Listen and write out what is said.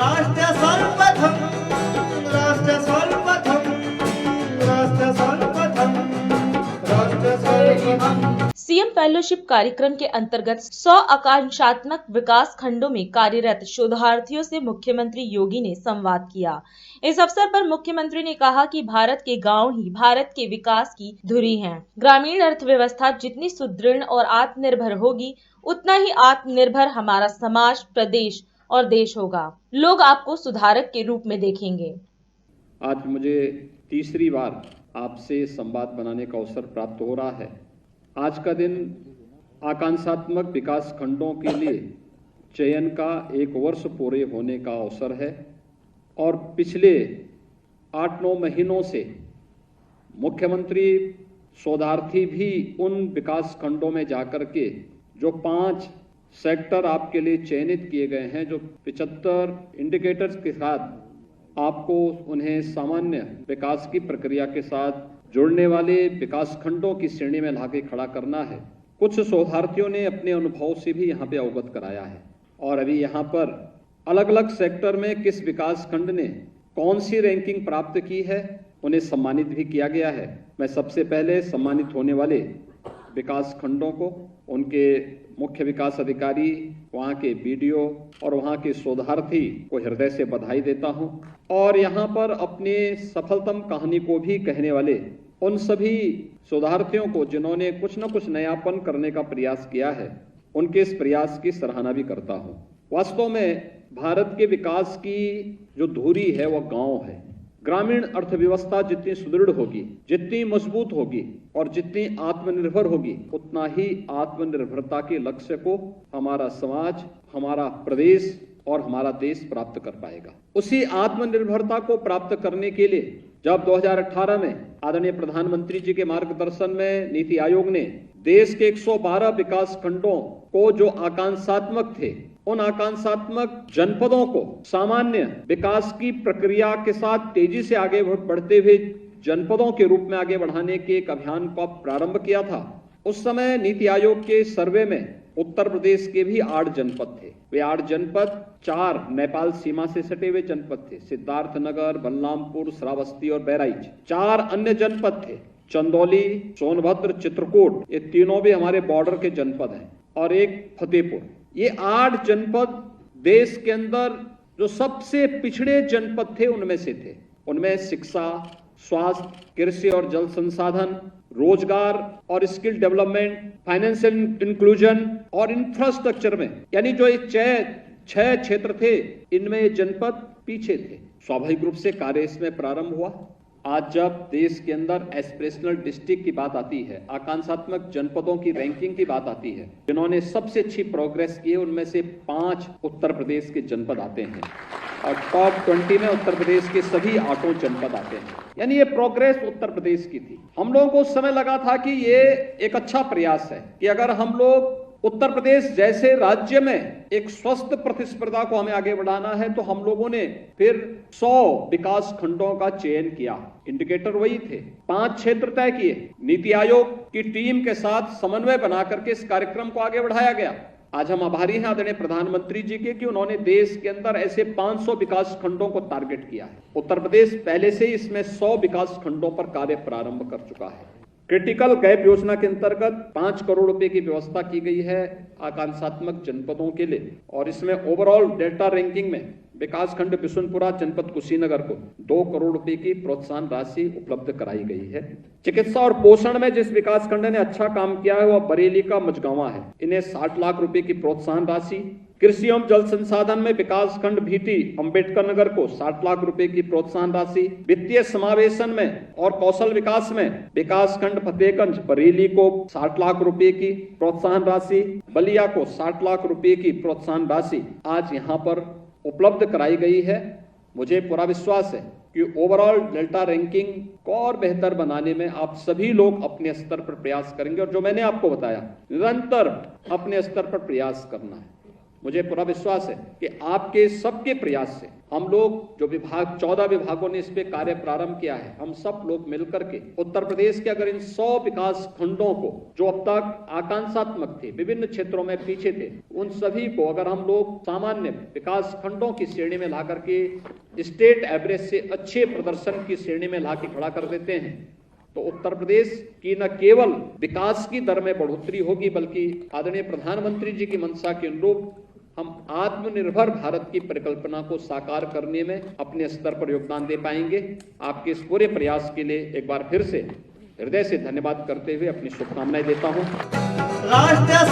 राष्ट्र सर्वप्रथम, राष्ट्र सर्वप्रथम, राष्ट्र सर्वप्रथम, राष्ट्र सर्वप्रथम। सीएम फेलोशिप कार्यक्रम के अंतर्गत 100 आकांक्षात्मक विकास खंडों में कार्यरत शोधार्थियों से मुख्यमंत्री योगी ने संवाद किया। इस अवसर पर मुख्यमंत्री ने कहा कि भारत के गांव ही भारत के विकास की धुरी हैं। ग्रामीण अर्थव्यवस्था जितनी सुदृढ़ और आत्मनिर्भर होगी, उतना ही आत्मनिर्भर हमारा समाज, प्रदेश और देश होगा। लोग आपको सुधारक के रूप में देखेंगे। आज मुझे तीसरी बार आपसे संवाद बनाने का अवसर प्राप्त हो रहा है। आज का दिन आकांक्षात्मक विकास खंडों के लिए चयन का 1 वर्ष पूरे होने का अवसर है और पिछले 8-9 महीनों से मुख्यमंत्री शोधार्थी भी उन विकास खंडों में जाकर के जो 5 सेक्टर आपके लिए चयनित किए गए हैं, जो 75 इंडिकेटर्स के साथ आपको उन्हें सामान्य विकास की प्रक्रिया के साथ जुड़ने वाले विकास खंडों की श्रेणी में लाके खड़ा करना है। कुछ शोधार्थियों ने अपने अनुभव से भी यहाँ पे अवगत कराया है और अभी यहाँ पर अलग अलग सेक्टर में किस विकास खंड ने कौन सी रैंकिंग प्राप्त की है, उन्हें सम्मानित भी किया गया है। मैं सबसे पहले सम्मानित होने वाले विकास खंडों को, उनके मुख्य विकास अधिकारी, वहाँ के बीडीओ और वहाँ के शोधार्थी को हृदय से बधाई देता हूँ और यहाँ पर अपने सफलतम कहानी को भी कहने वाले उन सभी शोधार्थियों को जिन्होंने कुछ न कुछ नयापन करने का प्रयास किया है, उनके इस प्रयास की सराहना भी करता हूँ। वास्तव में भारत के विकास की जो धुरी है वह गांव है। ग्रामीण अर्थव्यवस्था जितनी सुदृढ़ होगी, जितनी मजबूत होगी और जितनी आत्मनिर्भर होगी, उतना ही आत्मनिर्भरता के लक्ष्य को हमारा समाज, हमारा प्रदेश और हमारा देश प्राप्त कर पाएगा। उसी आत्मनिर्भरता को प्राप्त करने के लिए जब 2018 में आदरणीय प्रधानमंत्री जी के मार्गदर्शन में नीति आयोग ने देश के 112 विकास खंडों को जो आकांक्षात्मक थे, उन आकांक्षात्मक जनपदों को सामान्य विकास की प्रक्रिया के साथ तेजी से आगे बढ़ते हुए जनपदों के रूप में आगे बढ़ाने के एक अभियान का प्रारंभ किया था। उस समय नीति आयोग के सर्वे में उत्तर प्रदेश के भी 8 जनपद थे। वे 8 जनपद 4 नेपाल सीमा से सटे हुए जनपद थे, सिद्धार्थनगर, बलरामपुर, श्रावस्ती और बहराइच। 4 अन्य जनपद थे, चंदौली, सोनभद्र, चित्रकूट, ये तीनों भी हमारे बॉर्डर के जनपद हैं और एक फतेहपुर। ये 8 जनपद देश के अंदर जो सबसे पिछड़े जनपद थे उनमें से थे। उनमें शिक्षा, स्वास्थ्य, कृषि और जल संसाधन, रोजगार और स्किल डेवलपमेंट, फाइनेंशियल इंक्लूजन और इंफ्रास्ट्रक्चर में, यानी जो ये 6 क्षेत्र थे, इनमें ये जनपद पीछे थे। स्वाभाविक रूप से कार्य इसमें प्रारंभ हुआ। आज जब देश के अंदर एस्पिरेशनल डिस्ट्रिक्ट की बात आती है, आकांक्षात्मक जनपदों की रैंकिंग की बात आती है, जिन्होंने सबसे अच्छी प्रोग्रेस की है, उनमें से 5 उत्तर प्रदेश के जनपद आते हैं और टॉप 20 में उत्तर प्रदेश के सभी 8 जनपद आते हैं। यानी ये प्रोग्रेस उत्तर प्रदेश की थी। हम लोगों को उस समय लगा था कि ये एक अच्छा प्रयास है कि अगर हम लोग उत्तर प्रदेश जैसे राज्य में एक स्वस्थ प्रतिस्पर्धा को हमें आगे बढ़ाना है, तो हम लोगों ने फिर 100 विकास खंडों का चयन किया। इंडिकेटर वही थे, 5 क्षेत्र तय किए। नीति आयोग की टीम के साथ समन्वय बना करके इस कार्यक्रम को आगे बढ़ाया गया। आज हम आभारी हैं आदरणीय प्रधानमंत्री जी के कि उन्होंने देश के अंदर ऐसे 500 विकास खंडों को टारगेट किया है। उत्तर प्रदेश पहले से ही इसमें 100 विकास खंडों पर कार्य प्रारंभ कर चुका है। क्रिटिकल गैप योजना के अंतर्गत 5 करोड़ रुपए की व्यवस्था की गई है आकांक्षात्मक जनपदों के लिए और इसमें ओवरऑल डेल्टा रैंकिंग में विकास खंड बिशुनपुरा जनपद कुशीनगर को 2 करोड़ रुपए की प्रोत्साहन राशि उपलब्ध कराई गई है। चिकित्सा और पोषण में जिस विकास खंड ने अच्छा काम किया है वह बरेली का मझगांवा है, इन्हें 60 लाख रुपए की प्रोत्साहन राशि। कृषि एवं जल संसाधन में विकास खंड भीटी अंबेडकर नगर को 60 लाख रुपए की प्रोत्साहन राशि। वित्तीय समावेशन में और कौशल विकास में विकास खंड फतेहगंज बरेली को 60 लाख रुपए की प्रोत्साहन राशि, बलिया को 60 लाख रुपए की प्रोत्साहन राशि आज यहाँ पर उपलब्ध कराई गई है। मुझे पूरा विश्वास है कि ओवरऑल डेल्टा रैंकिंग को और बेहतर बनाने में आप सभी लोग अपने स्तर पर प्रयास करेंगे और जो मैंने आपको बताया, निरंतर अपने स्तर पर प्रयास करना है। मुझे पूरा विश्वास है कि आपके सबके प्रयास से हम लोग जो विभाग 14 विभागों ने इस पे कार्य प्रारंभ किया है, हम सब लोग मिलकर के उत्तर प्रदेश के अगर इन 100 विकास खंडों को जो अब तक आकांक्षात्मक थे, विभिन्न क्षेत्रों में पीछे थे, उन सभी को अगर हम लोग सामान्य विकास खंडों की श्रेणी में ला करके स्टेट एवरेज से अच्छे प्रदर्शन की श्रेणी में ला के खड़ा कर देते हैं तो उत्तर प्रदेश की न केवल विकास की दर में बढ़ोतरी होगी बल्कि आदरणीय प्रधानमंत्री जी की मंशा के अनुरूप हम आत्मनिर्भर भारत की परिकल्पना को साकार करने में अपने स्तर पर योगदान दे पाएंगे। आपके इस पूरे प्रयास के लिए एक बार फिर से हृदय से धन्यवाद करते हुए अपनी शुभकामनाएं देता हूं। राष्ट्र